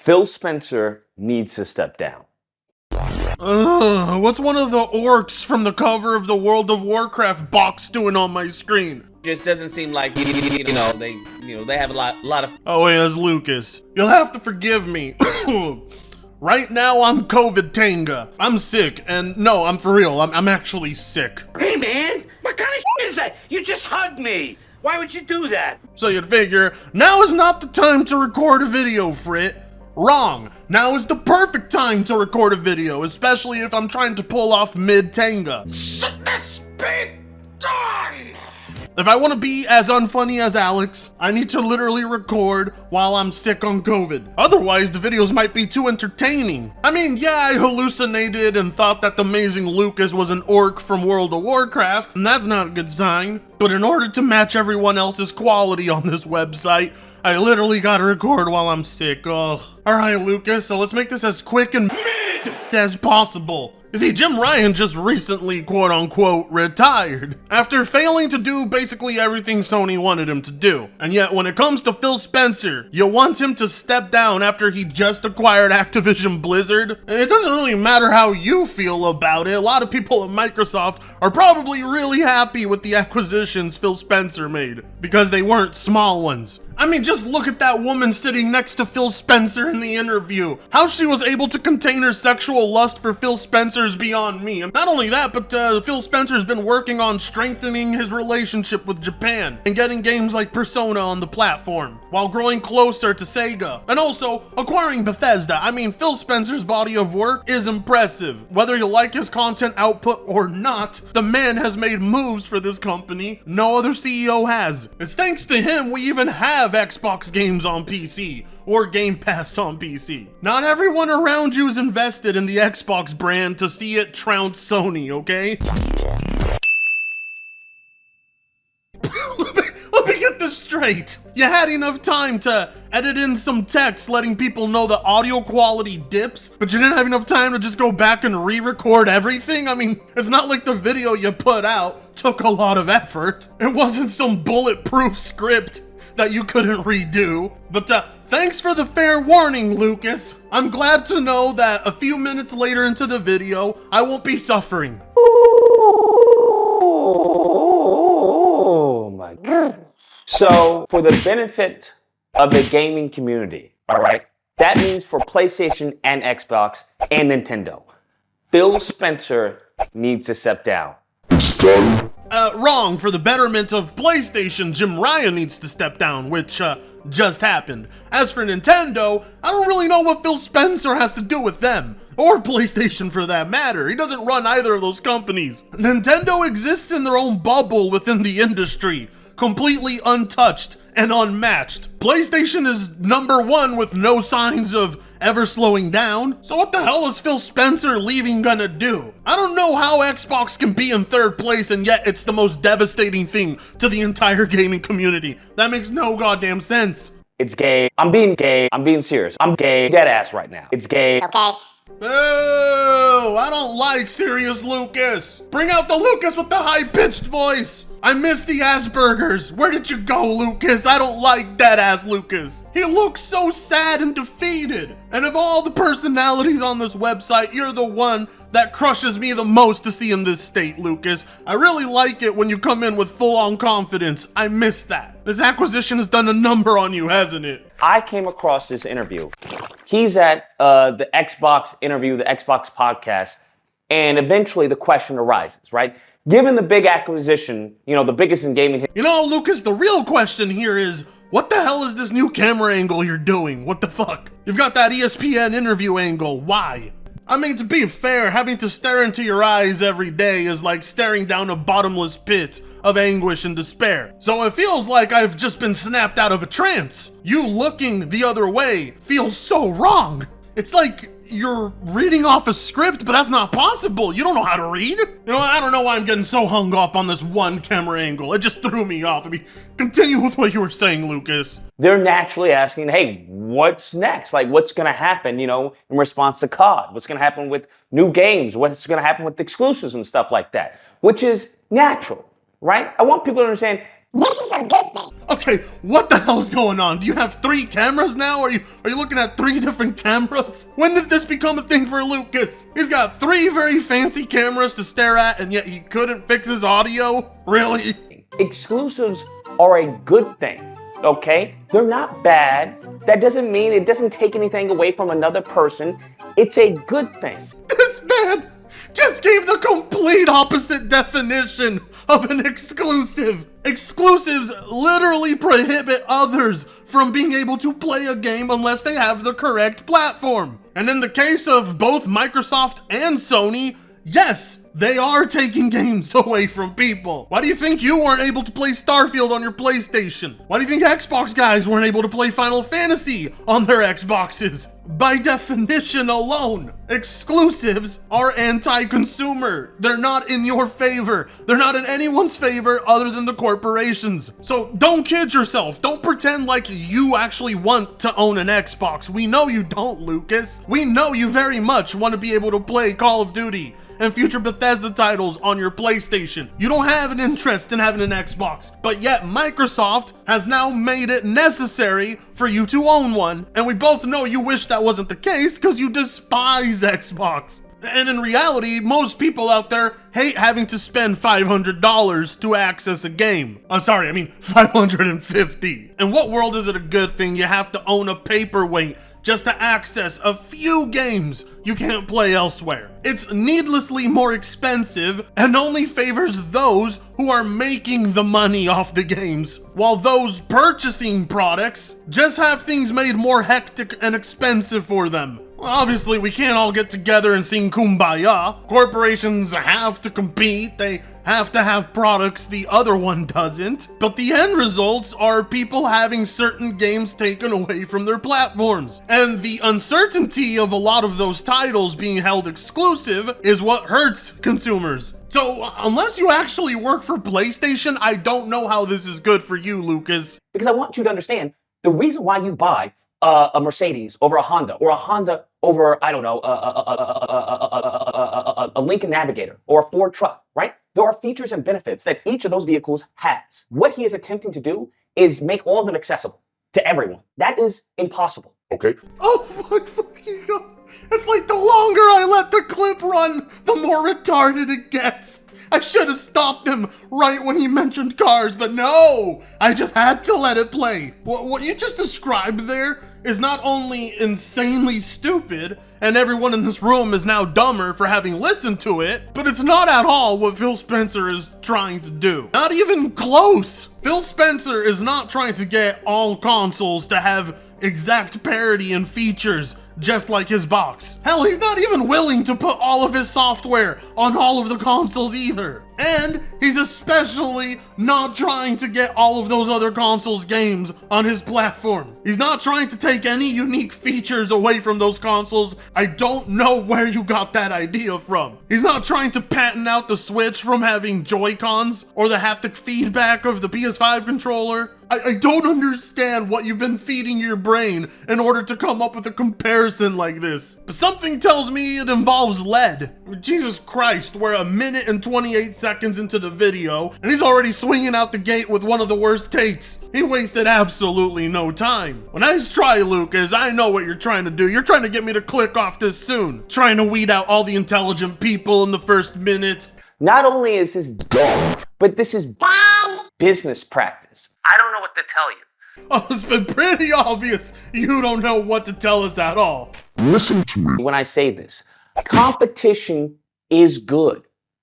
Phil Spencer needs to step down. What's one of the orcs from the cover of the World of Warcraft box doing on my screen? Just doesn't seem like they have a lot of. Oh wait, that's Lucas. You'll have to forgive me. Right now I'm COVID Tanga. I'm sick, and no, I'm for real. I'm actually sick. Hey man, what kind of shit is that? You just hugged me. Why would you do that? So you'd figure, now is not the time to record a video, Frit. Wrong. Now is the perfect time to record a video, especially if I'm trying to pull off mid-Tanga. Shut the speed on! If I want to be as unfunny as Alex, I need to literally record while I'm sick on COVID. Otherwise, the videos might be too entertaining. I mean, yeah, I hallucinated and thought that the amazing Lucas was an orc from World of Warcraft, and that's not a good sign. But in order to match everyone else's quality on this website, I literally gotta record while I'm sick. Ugh. Alright, Lucas, so let's make this as quick and mid as possible. You see, Jim Ryan just recently, quote-unquote, retired, after failing to do basically everything Sony wanted him to do. And yet, when it comes to Phil Spencer, you want him to step down after he just acquired Activision Blizzard? And it doesn't really matter how you feel about it. A lot of people at Microsoft are probably really happy with the acquisitions Phil Spencer made, because they weren't small ones. I mean, just look at that woman sitting next to Phil Spencer in the interview. How she was able to contain her sexual lust for Phil Spencer is beyond me. And not only that, but Phil Spencer's been working on strengthening his relationship with Japan and getting games like Persona on the platform, while growing closer to Sega, and also acquiring Bethesda. I mean, Phil Spencer's body of work is impressive. Whether you like his content output or not, the man has made moves for this company no other CEO has. It's thanks to him we even have Xbox games on PC, or Game Pass on PC. Not everyone around you is invested in the Xbox brand to see it trounce Sony, okay? Let me get this straight. You had enough time to edit in some text letting people know the audio quality dips, but you didn't have enough time to just go back and re-record everything? I mean, it's not like the video you put out took a lot of effort. It wasn't some bulletproof script that you couldn't redo. But thanks for the fair warning, Lucas. I'm glad to know that a few minutes later into the video, I won't be suffering. Oh my God. So, for the benefit of the gaming community, all right, that means for PlayStation and Xbox and Nintendo, Phil Spencer needs to step down. Wrong. For the betterment of PlayStation, Jim Ryan needs to step down, which, just happened. As for Nintendo, I don't really know what Phil Spencer has to do with them, or PlayStation for that matter. He doesn't run either of those companies. Nintendo exists in their own bubble within the industry, completely untouched and unmatched. PlayStation is number one with no signs of ever slowing down. So what the hell is Phil Spencer leaving gonna do? I don't know how Xbox can be in third place and yet it's the most devastating thing to the entire gaming community. That makes no goddamn sense. It's gay. I'm being gay. I'm being serious. I'm gay. Dead ass right now. It's gay. Okay. Oh, I don't like serious Lucas. Bring out the Lucas with the high-pitched voice. I miss the Aspergers. Where did you go, Lucas? I don't like dead-ass Lucas. He looks so sad and defeated. And of all the personalities on this website, you're the one that crushes me the most to see in this state, Lucas. I really like it when you come in with full-on confidence. I miss that. This acquisition has done a number on you, hasn't it? I came across this interview. He's at the Xbox interview, the Xbox podcast, and eventually the question arises, right? Given the big acquisition, the biggest in gaming. You know, Lucas, the real question here is, what the hell is this new camera angle you're doing? What the fuck? You've got that ESPN interview angle. Why? I mean, to be fair, having to stare into your eyes every day is like staring down a bottomless pit of anguish and despair. So it feels like I've just been snapped out of a trance. You looking the other way feels so wrong. It's like you're reading off a script, but that's not possible. You don't know how to read. I don't know why I'm getting so hung up on this one camera angle. It just threw me off. I mean, continue with what you were saying, Lucas. They're naturally asking, hey, what's next? Like, what's going to happen, in response to COD? What's going to happen with new games? What's going to happen with exclusives and stuff like that? Which is natural, right? I want people to understand This is a good thing. Okay, what the hell's going on? Do you have 3 cameras now? Are you looking at 3 different cameras? When did this become a thing for Lucas? He's got 3 very fancy cameras to stare at, and yet he couldn't fix his audio? Really? Exclusives are a good thing, okay? They're not bad. That doesn't mean it doesn't take anything away from another person. It's a good thing. This man just gave the complete opposite definition of an exclusive. Exclusives literally prohibit others from being able to play a game unless they have the correct platform. And in the case of both Microsoft and Sony, yes, they are taking games away from people. Why do you think you weren't able to play Starfield on your PlayStation? Why do you think Xbox guys weren't able to play Final Fantasy on their Xboxes? By definition alone, exclusives are anti-consumer. They're not in your favor. They're not in anyone's favor other than the corporations. So don't kid yourself. Don't pretend like you actually want to own an Xbox. We know you don't, Lucas. We know you very much want to be able to play Call of Duty and future Bethesda titles on your PlayStation. You don't have an interest in having an Xbox, but yet Microsoft has now made it necessary for you to own one, and we both know you wish that wasn't the case because you despise Xbox. And in reality, most people out there hate having to spend $500 to access a game. I'm sorry, I mean $550. In what world is it a good thing you have to own a paperweight just to access a few games you can't play elsewhere? It's needlessly more expensive and only favors those who are making the money off the games, while those purchasing products just have things made more hectic and expensive for them. Obviously, we can't all get together and sing Kumbaya. Corporations have to compete. They have to have products the other one doesn't. But the end results are people having certain games taken away from their platforms. And the uncertainty of a lot of those titles being held exclusive is what hurts consumers. So unless you actually work for PlayStation, I don't know how this is good for you, Lucas. Because I want you to understand the reason why you buy a Mercedes over a Honda, or a Honda over, I don't know, a Lincoln Navigator or a Ford truck, right? There are features and benefits that each of those vehicles has. What he is attempting to do is make all of them accessible to everyone. That is impossible. Okay. Oh my fucking god. It's like the longer I let the clip run, the more retarded it gets. I should have stopped him right when he mentioned cars, but no! I just had to let it play. What you just described there is not only insanely stupid, and everyone in this room is now dumber for having listened to it, but it's not at all what Phil Spencer is trying to do. Not even close! Phil Spencer is not trying to get all consoles to have exact parity and features just like his box. Hell, he's not even willing to put all of his software on all of the consoles either. And he's especially not trying to get all of those other consoles' games on his platform. He's not trying to take any unique features away from those consoles. I don't know where you got that idea from. He's not trying to patent out the Switch from having Joy-Cons or the haptic feedback of the PS5 controller. I don't understand what you've been feeding your brain in order to come up with a comparison like this. But something tells me it involves lead. Jesus Christ, we're a minute and 28 seconds into the video, and he's already swinging out the gate with one of the worst takes. He wasted absolutely no time. Well, nice try, Lucas. I know what you're trying to do. You're trying to get me to click off this soon. Trying to weed out all the intelligent people in the first minute. Not only is this dumb, but this is bad business practice. I don't know what to tell you. Oh, it's been pretty obvious you don't know what to tell us at all. Listen to me. When I say this, competition is good.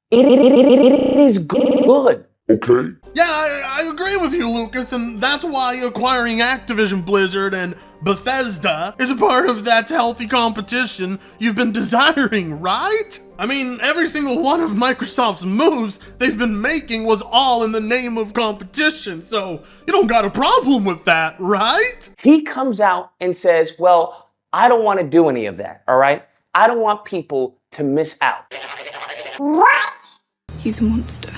It is good. Okay. Yeah, I agree with you, Lucas, and that's why acquiring Activision Blizzard and Bethesda is a part of that healthy competition you've been desiring, right? I mean, every single one of Microsoft's moves they've been making was all in the name of competition, so you don't got a problem with that, right? He comes out and says, well, I don't want to do any of that, all right? I don't want people to miss out. What? He's a monster.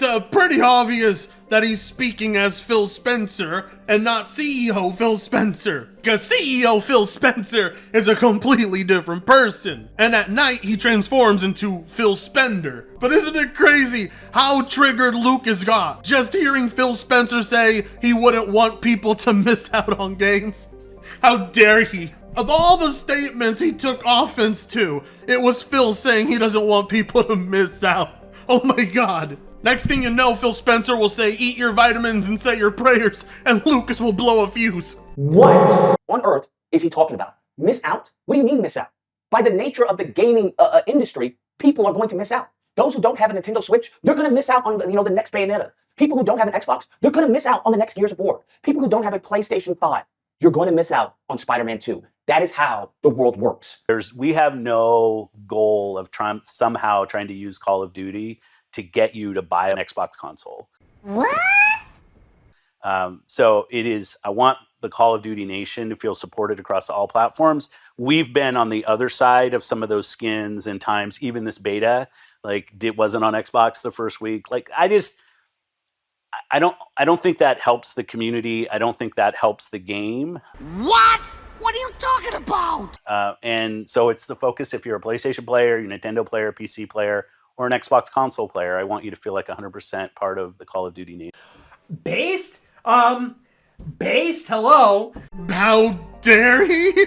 It's pretty obvious that he's speaking as Phil Spencer and not CEO Phil Spencer. Because CEO Phil Spencer is a completely different person. And at night, he transforms into Phil Spender. But isn't it crazy how triggered Lucas got just hearing Phil Spencer say he wouldn't want people to miss out on games? How dare he? Of all the statements he took offense to, it was Phil saying he doesn't want people to miss out. Oh my God. Next thing you know, Phil Spencer will say, eat your vitamins and say your prayers, and Lucas will blow a fuse. What on earth is he talking about? Miss out? What do you mean miss out? By the nature of the gaming industry, people are going to miss out. Those who don't have a Nintendo Switch, they're going to miss out on the next Bayonetta. People who don't have an Xbox, they're going to miss out on the next Gears of War. People who don't have a PlayStation 5, you're going to miss out on Spider-Man 2. That is how the world works. We have no goal of somehow trying to use Call of Duty to get you to buy an Xbox console. What? So it is, I want the Call of Duty nation to feel supported across all platforms. We've been on the other side of some of those skins and times, even this beta, like it wasn't on Xbox the first week. Like I don't think that helps the community. I don't think that helps the game. What? What are you talking about? And so it's the focus if you're a PlayStation player, you're a Nintendo player, PC player, or an Xbox console player. I want you to feel like 100% part of the Call of Duty nation. Based? Based? Hello? How dare he?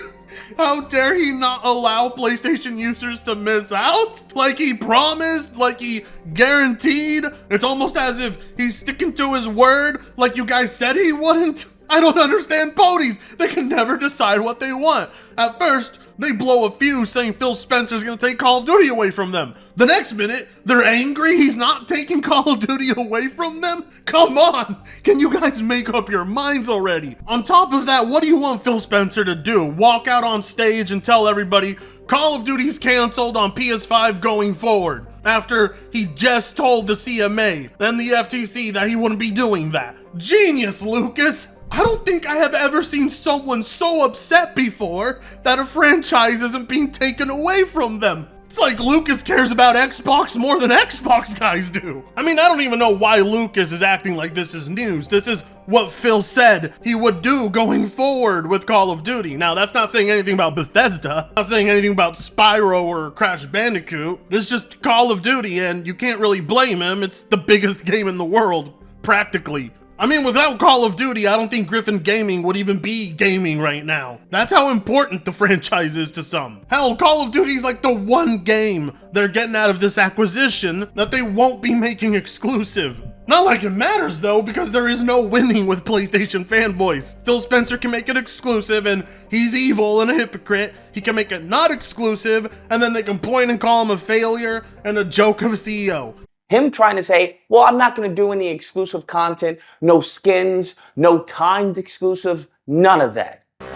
How dare he not allow PlayStation users to miss out? Like he promised, like he guaranteed. It's almost as if he's sticking to his word, like you guys said he wouldn't. I don't understand ponies. They can never decide what they want. At first, they blow a fuse saying Phil Spencer's gonna take Call of Duty away from them. The next minute, they're angry he's not taking Call of Duty away from them? Come on, can you guys make up your minds already? On top of that, what do you want Phil Spencer to do? Walk out on stage and tell everybody Call of Duty's canceled on PS5 going forward, after he just told the CMA and the FTC that he wouldn't be doing that. Genius, Lucas! I don't think I have ever seen someone so upset before that a franchise isn't being taken away from them. It's like Lucas cares about Xbox more than Xbox guys do. I mean, I don't even know why Lucas is acting like this is news. This is what Phil said he would do going forward with Call of Duty. Now, that's not saying anything about Bethesda, not saying anything about Spyro or Crash Bandicoot. It's just Call of Duty, and you can't really blame him. It's the biggest game in the world, practically. I mean, without Call of Duty, I don't think Griffin Gaming would even be gaming right now. That's how important the franchise is to some. Hell, Call of Duty's like the one game they're getting out of this acquisition that they won't be making exclusive. Not like it matters though, because there is no winning with PlayStation fanboys. Phil Spencer can make it exclusive and he's evil and a hypocrite. He can make it not exclusive and then they can point and call him a failure and a joke of a CEO. Him trying to say, well, I'm not going to do any exclusive content, no skins, no timed exclusive, none of that. But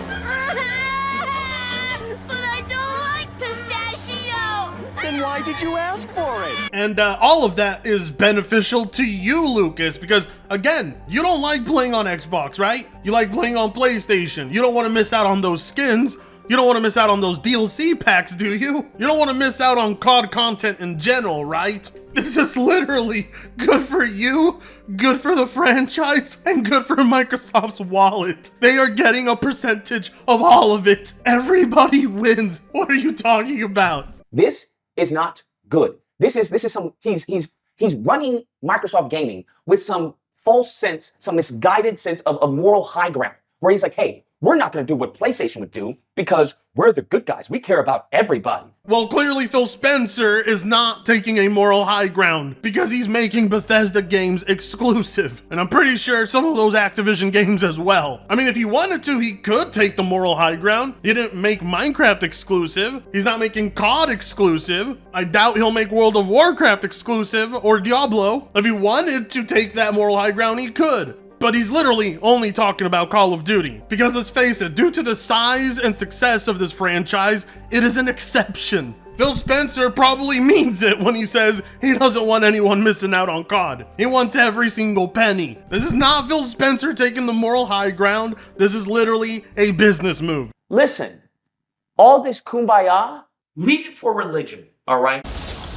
I don't like pistachio! Then why did you ask for it? And all of that is beneficial to you, Lucas, because again, you don't like playing on Xbox, right? You like playing on PlayStation. You don't want to miss out on those skins. You don't want to miss out on those DLC packs, do you? You don't want to miss out on COD content in general, right? This is literally good for you, good for the franchise, and good for Microsoft's wallet. They are getting a percentage of all of it. Everybody wins. What are you talking about? This is not good. This is some he's running Microsoft Gaming with some false sense, some misguided sense of moral high ground, where he's like, hey, we're not going to do what PlayStation would do because we're the good guys. We care about everybody. Well, clearly Phil Spencer is not taking a moral high ground because he's making Bethesda games exclusive. And I'm pretty sure some of those Activision games as well. I mean, if he wanted to, he could take the moral high ground. He didn't make Minecraft exclusive. He's not making COD exclusive. I doubt he'll make World of Warcraft exclusive or Diablo. If he wanted to take that moral high ground, he could. But he's literally only talking about Call of Duty. Because let's face it, due to the size and success of this franchise, it is an exception. Phil Spencer probably means it when he says he doesn't want anyone missing out on COD. He wants every single penny. This is not Phil Spencer taking the moral high ground. This is literally a business move. Listen, all this kumbaya, leave it for religion, all right?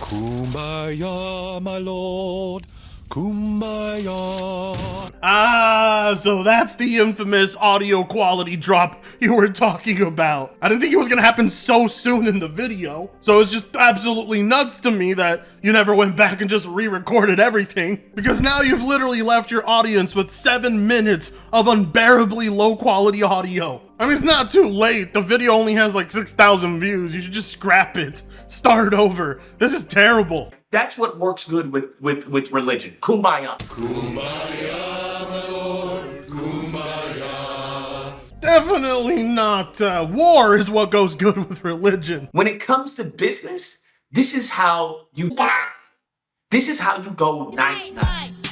Kumbaya, my lord. Kumbaya. Ah, so that's the infamous audio quality drop you were talking about. I didn't think it was gonna happen so soon in the video. So it's just absolutely nuts to me that you never went back and just re-recorded everything. Because now you've literally left your audience with 7 minutes of unbearably low quality audio. I mean, it's not too late. The video only has like 6,000 views. You should just scrap it. Start over. This is terrible. That's what works good with religion. Kumbaya. Definitely not. War is what goes good with religion. When it comes to business, this is how you go 99.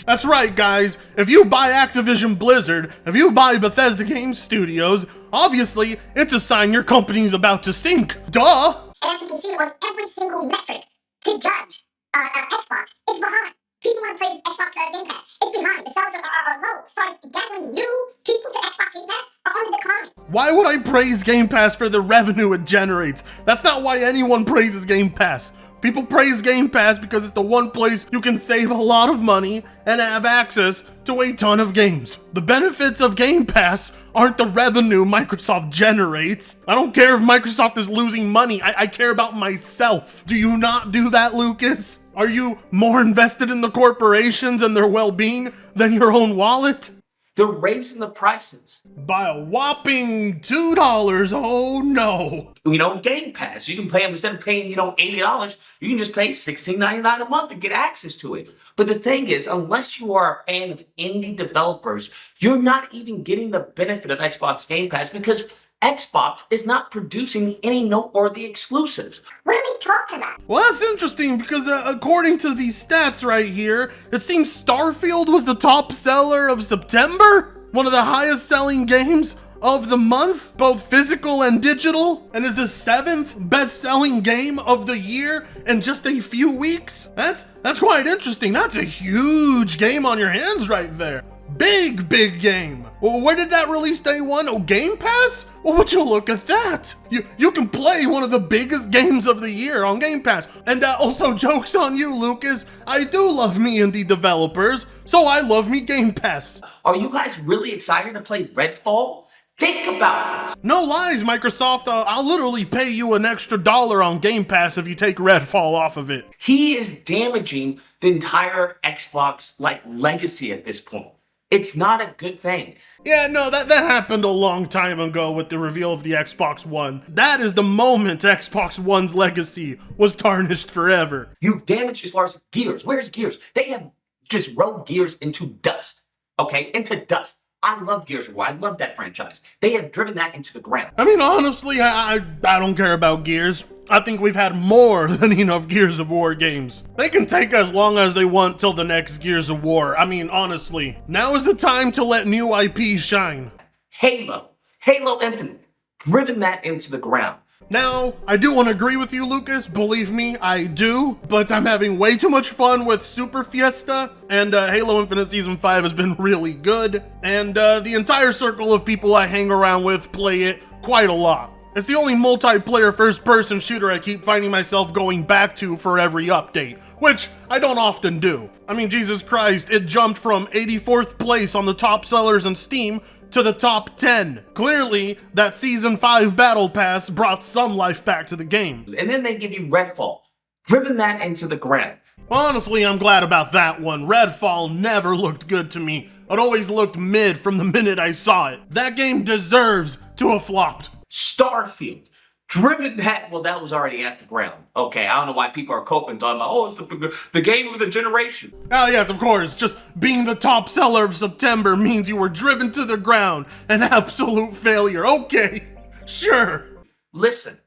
That's right, guys. If you buy Activision Blizzard, if you buy Bethesda Game Studios, obviously it's a sign your company's about to sink. Duh! And as you can see on every single metric to judge Xbox, it's behind. People want to praise Xbox Game Pass. It's behind. The sales are low. So as gathering new people to Xbox Game Pass are on the decline. Why would I praise Game Pass for the revenue it generates? That's not why anyone praises Game Pass. People praise Game Pass because it's the one place you can save a lot of money and have access to a ton of games. The benefits of Game Pass aren't the revenue Microsoft generates. I don't care if Microsoft is losing money. I care about myself. Do you not do that, Lucas? Are you more invested in the corporations and their well-being than your own wallet? They're raising the prices. By a whopping $2, oh no. Game Pass. You can pay them instead of paying, $80, you can just pay $16.99 a month to get access to it. But the thing is, unless you are a fan of indie developers, you're not even getting the benefit of Xbox Game Pass because Xbox is not producing any noteworthy exclusives. What are they talking about? Well, that's interesting because according to these stats right here, it seems Starfield was the top seller of September, one of the highest selling games of the month, both physical and digital, and is the 7th best-selling game of the year in just a few weeks. That's quite interesting. That's a huge game on your hands right there. Big game. Well, where did that release day one? Oh, Game Pass? Well, would you look at that? You can play one of the biggest games of the year on Game Pass. And also, joke's on you, Lucas. I do love me indie developers, so I love me Game Pass. Are you guys really excited to play Redfall? Think about this. No lies, Microsoft. I'll literally pay you an extra $1 on Game Pass if you take Redfall off of it. He is damaging the entire Xbox legacy at this point. It's not a good thing. Yeah, no, that happened a long time ago with the reveal of the Xbox One. That is the moment Xbox One's legacy was tarnished forever. You damaged as far as Gears. Where's Gears? They have just rode Gears into dust. Okay, into dust. I love Gears of War. I love that franchise. They have driven that into the ground. I mean, honestly, I don't care about Gears. I think we've had more than enough Gears of War games. They can take as long as they want till the next Gears of War. I mean, honestly, now is the time to let new IP shine. Halo Infinite, driven that into the ground. Now, I do want to agree with you, Lucas. Believe me, I do. But I'm having way too much fun with Super Fiesta, and Halo Infinite Season 5 has been really good. And the entire circle of people I hang around with play it quite a lot. It's the only multiplayer first-person shooter I keep finding myself going back to for every update, which I don't often do. I mean, Jesus Christ, it jumped from 84th place on the top sellers in Steam to the top 10. Clearly, that Season 5 Battle Pass brought some life back to the game. And then they give you Redfall, driven that into the ground. Honestly, I'm glad about that one. Redfall never looked good to me. It always looked mid from the minute I saw it. That game deserves to have flopped. Starfield, driven that, well, that was already at the ground. Okay, I don't know why people are coping, talking about, it's the game of the generation. Oh yes, of course, just being the top seller of September means you were driven to the ground. An absolute failure. Okay, sure. Listen,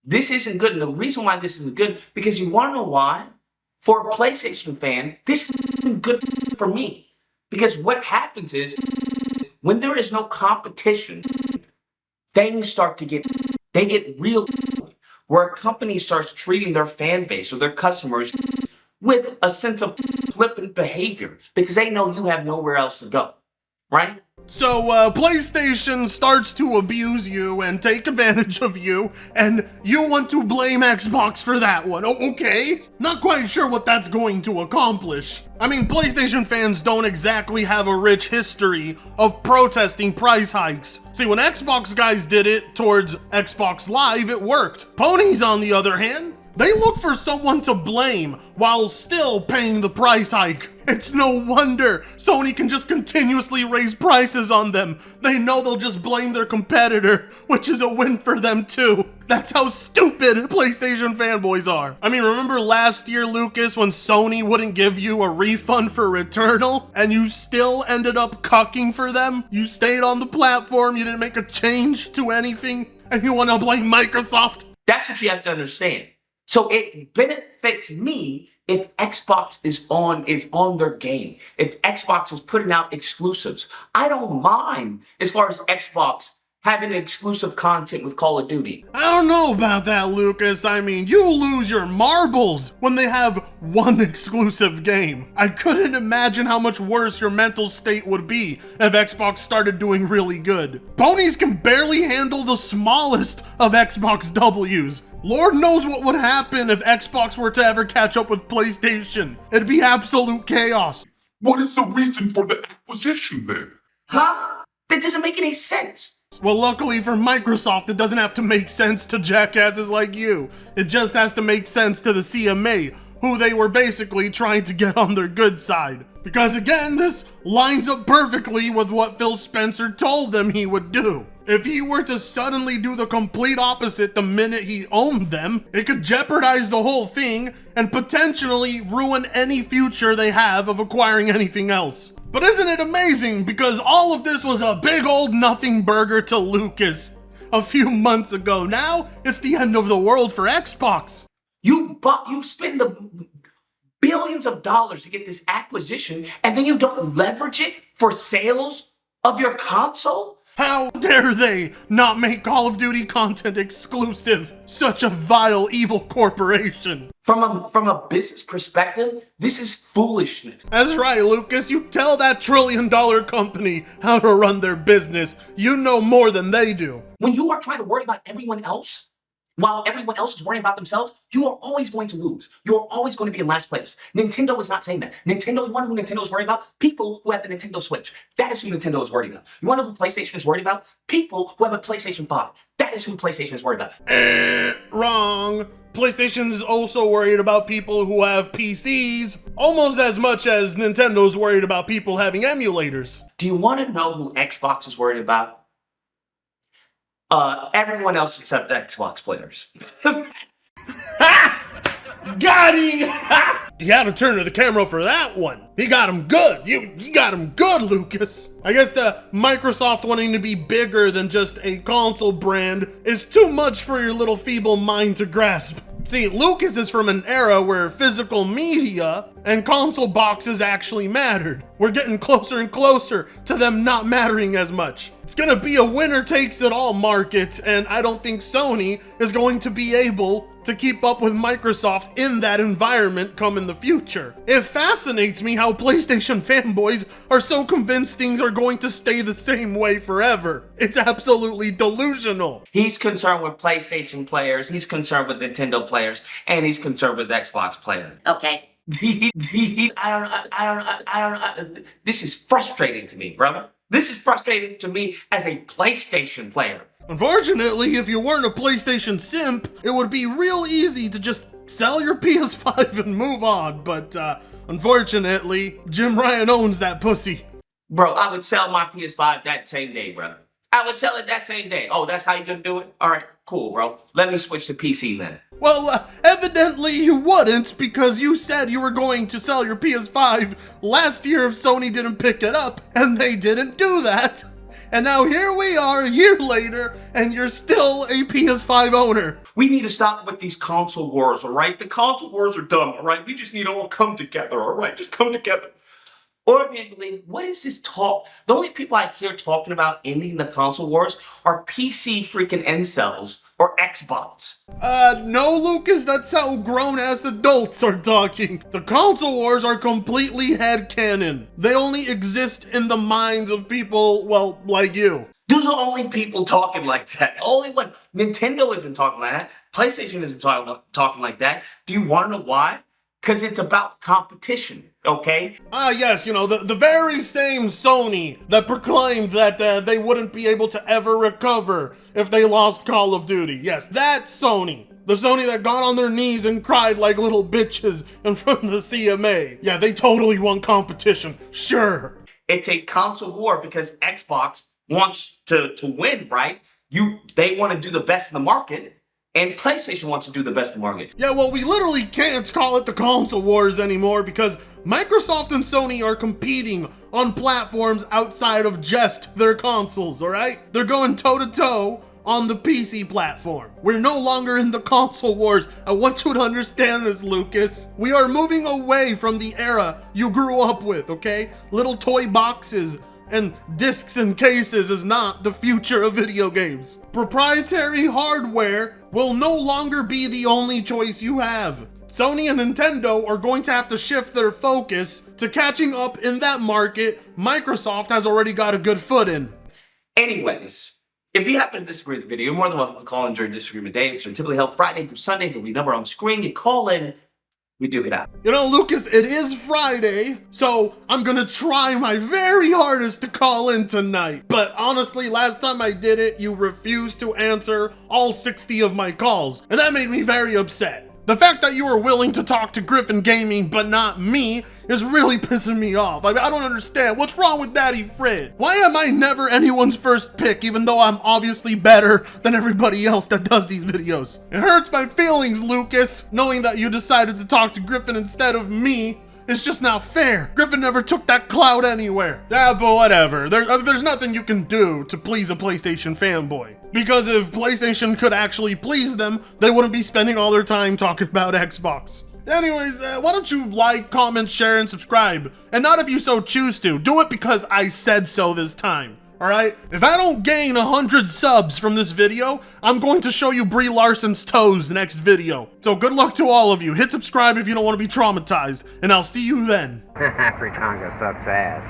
this isn't good, and the reason why this isn't good, because you want to know why? For a PlayStation fan, this isn't good for me. Because what happens is, when there is no competition, things start to get real, where a company starts treating their fan base or their customers with a sense of flippant behavior because they know you have nowhere else to go. right? So, PlayStation starts to abuse you and take advantage of you, and you want to blame Xbox for that one. Oh, okay. Not quite sure what that's going to accomplish. I mean, PlayStation fans don't exactly have a rich history of protesting price hikes. See, when Xbox guys did it towards Xbox Live, it worked. Ponies, on the other hand, they look for someone to blame while still paying the price hike. It's no wonder Sony can just continuously raise prices on them. They know they'll just blame their competitor, which is a win for them too. That's how stupid PlayStation fanboys are. I mean, remember last year, Lucas, when Sony wouldn't give you a refund for Returnal and you still ended up cucking for them? You stayed on the platform, you didn't make a change to anything, and you want to blame Microsoft? That's what you have to understand. So it benefits me if Xbox is on their game. If Xbox is putting out exclusives. I don't mind as far as Xbox having exclusive content with Call of Duty. I don't know about that, Lucas. I mean, you lose your marbles when they have one exclusive game. I couldn't imagine how much worse your mental state would be if Xbox started doing really good. Ponies can barely handle the smallest of Xbox W's. Lord knows what would happen if Xbox were to ever catch up with PlayStation. It'd be absolute chaos. What is the reason for the acquisition then? Huh? That doesn't make any sense. Well, luckily for Microsoft, it doesn't have to make sense to jackasses like you. It just has to make sense to the CMA, who they were basically trying to get on their good side. Because again, this lines up perfectly with what Phil Spencer told them he would do. If he were to suddenly do the complete opposite the minute he owned them, it could jeopardize the whole thing and potentially ruin any future they have of acquiring anything else. But isn't it amazing? Because all of this was a big old nothing burger to Lucas a few months ago. Now, it's the end of the world for Xbox. You spend the billions of dollars to get this acquisition, and then you don't leverage it for sales of your console? How dare they not make Call of Duty content exclusive? Such a vile, evil corporation. From a business perspective, this is foolishness. That's right, Lucas. You tell that trillion-dollar company how to run their business. You know more than they do. When you are trying to worry about everyone else, while everyone else is worrying about themselves, you are always going to lose. You are always going to be in last place. Nintendo is not saying that. Nintendo, you want to know who Nintendo is worried about? People who have the Nintendo Switch. That is who Nintendo is worried about. You want to know who PlayStation is worried about? People who have a PlayStation 5. That is who PlayStation is worried about. Wrong. PlayStation's also worried about people who have PCs, almost as much as Nintendo's worried about people having emulators. Do you want to know who Xbox is worried about? Everyone else except Xbox players. Got him! You had to turn to the camera for that one. He got him good. You got him good, Lucas. I guess the Microsoft wanting to be bigger than just a console brand is too much for your little feeble mind to grasp. See, Lucas is from an era where physical media and console boxes actually mattered. We're getting closer and closer to them not mattering as much. It's gonna be a winner takes it all market, and I don't think Sony is going to be able to keep up with Microsoft in that environment come in the future. It fascinates me how PlayStation fanboys are so convinced things are going to stay the same way forever. It's absolutely delusional. He's concerned with PlayStation players, he's concerned with Nintendo players, and he's concerned with Xbox players. Okay. I don't. This is frustrating to me, brother. This is frustrating to me as a PlayStation player. Unfortunately, if you weren't a PlayStation simp, it would be real easy to just sell your PS5 and move on, but unfortunately, Jim Ryan owns that pussy. Bro, I would sell my PS5 that same day, brother. I would sell it that same day. Oh, that's how you gonna do it? All right, cool, bro. Let me switch to PC then. Well, evidently you wouldn't, because you said you were going to sell your PS5 last year if Sony didn't pick it up, and they didn't do that. And now here we are a year later, and you're still a PS5 owner. We need to stop with these console wars, all right? The console wars are dumb, all right? We just need to all come together, all right? Just come together. Or if you believe, what is this talk? The only people I hear talking about ending the console wars are PC freaking incels or Xbox. No, Lucas, that's how grown-ass adults are talking. The console wars are completely headcanon. They only exist in the minds of people, well, like you. Those are only people talking like that. Only when Nintendo isn't talking like that, PlayStation isn't talking like that. Do you want to know why? Because it's about competition, okay? Yes, you know, the very same Sony that proclaimed that they wouldn't be able to ever recover if they lost Call of Duty. Yes, that Sony. The Sony that got on their knees and cried like little bitches in front of the CMA. Yeah, they totally want competition, sure. It's a console war because Xbox wants to win, right? They want to do the best in the market, and PlayStation wants to do the best in the market. Yeah, well, we literally can't call it the console wars anymore because Microsoft and Sony are competing on platforms outside of just their consoles, all right? They're going toe-to-toe on the PC platform. We're no longer in the console wars. I want you to understand this, Lucas. We are moving away from the era you grew up with, okay? Little toy boxes and discs and cases is not the future of video games. Proprietary hardware will no longer be the only choice you have. Sony and Nintendo are going to have to shift their focus to catching up in that market Microsoft has already got a good foot in. Anyways, if you happen to disagree with the video, you're more than welcome to call in during Disagreement Day, which are typically held Friday through Sunday. There'll be a number on the screen. You call in, we duke it out. You know, Lucas, it is Friday, so I'm gonna try my very hardest to call in tonight. But honestly, last time I did it, you refused to answer all 60 of my calls, and that made me very upset. The fact that you were willing to talk to Griffin Gaming but not me is really pissing me off. I don't understand. What's wrong with Daddy Fred? Why am I never anyone's first pick even though I'm obviously better than everybody else that does these videos? It hurts my feelings, Lucas, knowing that you decided to talk to Griffin instead of me. It's just not fair. Griffin never took that clout anywhere. Yeah, but whatever. There's nothing you can do to please a PlayStation fanboy. Because if PlayStation could actually please them, they wouldn't be spending all their time talking about Xbox. Anyways, why don't you like, comment, share, and subscribe? And not if you so choose to. Do it because I said so this time. Alright? If I don't gain 100 subs from this video, I'm going to show you Brie Larson's toes next video. So good luck to all of you. Hit subscribe if you don't want to be traumatized, and I'll see you then. Fritongo sucks ass.